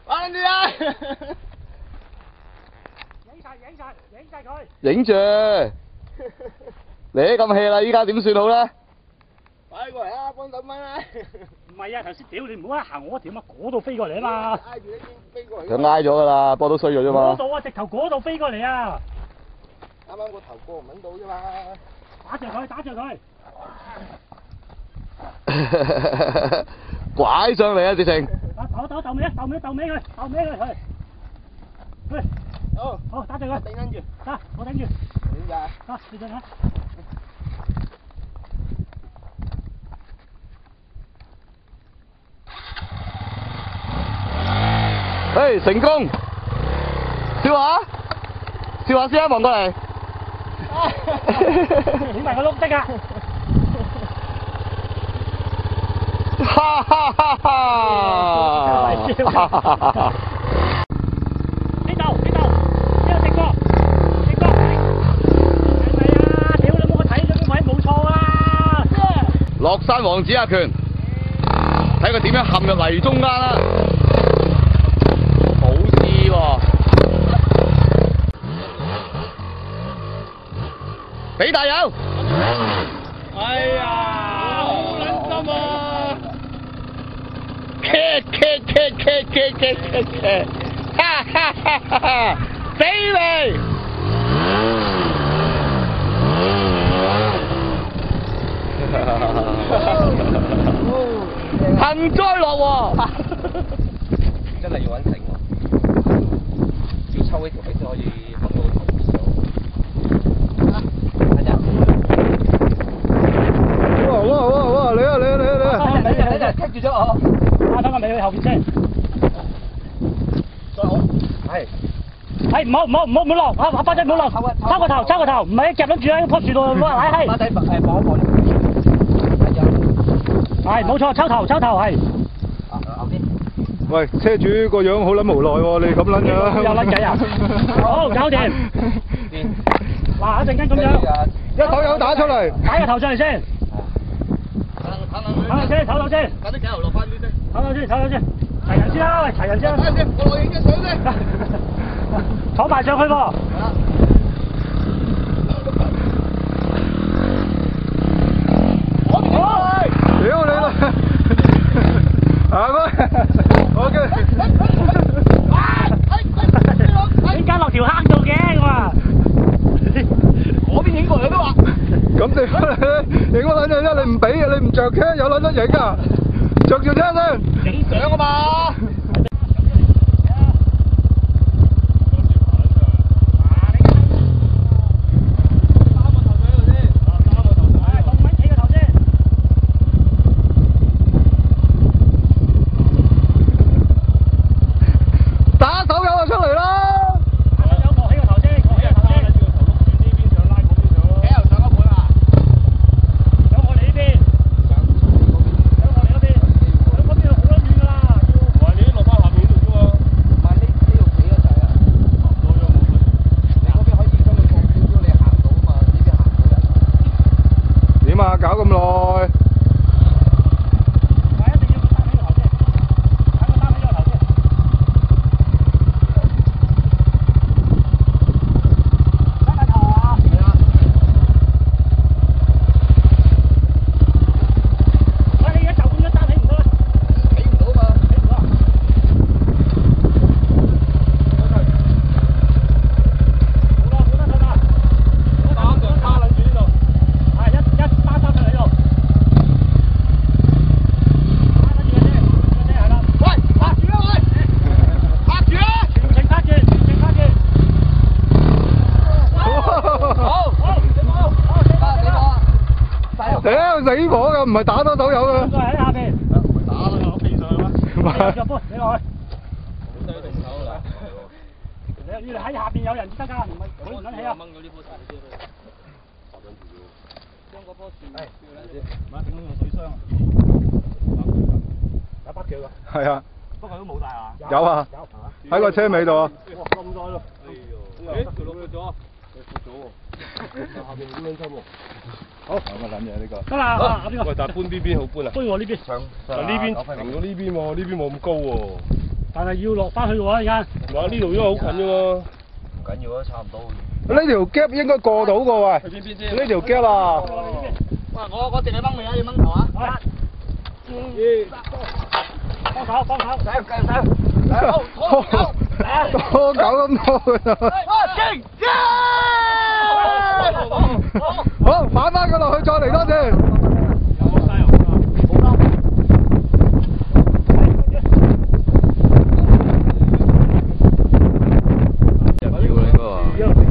玩住啊！影晒佢。影住。你咁 hea 啦，依家點算好咧？快過嚟啊，幫手掹啦！唔係啊，頭先屌你唔好一行我條乜嗰度飛過嚟啊嘛！挨住呢邊飛過嚟。佢挨咗㗎啦，波都衰咗啫嘛。嗰度啊，直頭嗰度飛過嚟啊！啱啱個頭過唔揾到啫嘛。打着佢，打着佢。拐上嚟啊！直情。鬥尾佢，去。好，打着佢。頂緊住。得，我頂住。點解？得，你進下。誒，成功！笑下先啊，望過嚟。影埋個碌的啊！哈哈哈哈！呢度，呢個直過，係咪啊？屌你冇我睇咗個位冇錯啊！落山王子阿權，睇佢點樣陷入泥中間啦！冇事喎，俾大友！哎呀，好撚心啊！哈哈哈哈哈！死你！幸災樂禍。真係要揾繩喎，要抽呢條繩先可以掹到個頭時候。睇下。哇！你啊！等陣棘住咗我。等我尾去後邊先。再好。係。係唔好落，阿巴仔唔好落，抽個頭，唔係夾撚住喺棵樹度攞嚟係。巴仔放一放。係冇錯，抽頭係。喂，車主個樣好撚無奈喎，你咁撚樣。有撚計啊！好，搞掂。嗱，一陣間咁樣，一手有打出嚟，擺個頭上嚟先。唞先。等啲鏡頭落翻啲先。唞先。齊人先啦，喂，齊人先。等陣先，我落影張相先。坐埋上去喎。屌你啦！係咩？OK。點解落條坑度嘅咁啊？嗰邊影過嚟都話。咁你影乜撚嘢啫？你唔俾嘅，你唔着車有撚得影啊？着住車先。影相啊嘛。打手友就出嚟啦！有幕起個頭先，起個頭先。幾油上嗰盤啊？有我哋呢邊，有我哋嗰邊，有嗰邊好撚遠㗎啦。哇！你落翻下面呢度啫嘛。唔係呢度企得滯啊。你嗰邊可以將佢放少少，你行到啊嘛？呢邊行唔到人。點啊？搞咁耐？死火㗎，唔係打多手友㗎。喺下邊。打啦，我飛上去咩？入波，你落去。好低定手啦。你喺下邊有人得㗎，唔係佢唔撚起啊。掹咗呢棵樹先。將嗰棵樹。唔係點樣用水箱啊？有北橋㗎。係啊。不過都冇帶啊。有啊。喺個車尾度啊。哇，咁多咯。哎呦！誒，條路闊咗。闊咗喎。下邊好撚深喎。好，有乜撚嘢呢個？得啦，啊邊個？喂，但係搬邊邊好搬啊？搬我呢邊。但係呢邊停咗呢邊喎，呢邊冇咁高喎。但係要落翻去嘅喎，而家。哇！呢度因為好近啫喎。唔緊要啊，差唔多。呢條 gap 應該過到個喂。去邊邊先？呢條 gap 啊。哇！我淨係掹尾啊，要掹頭啊。幫手幫手。多狗咁多㗎。好，反翻佢落去，再嚟多次。要呢個。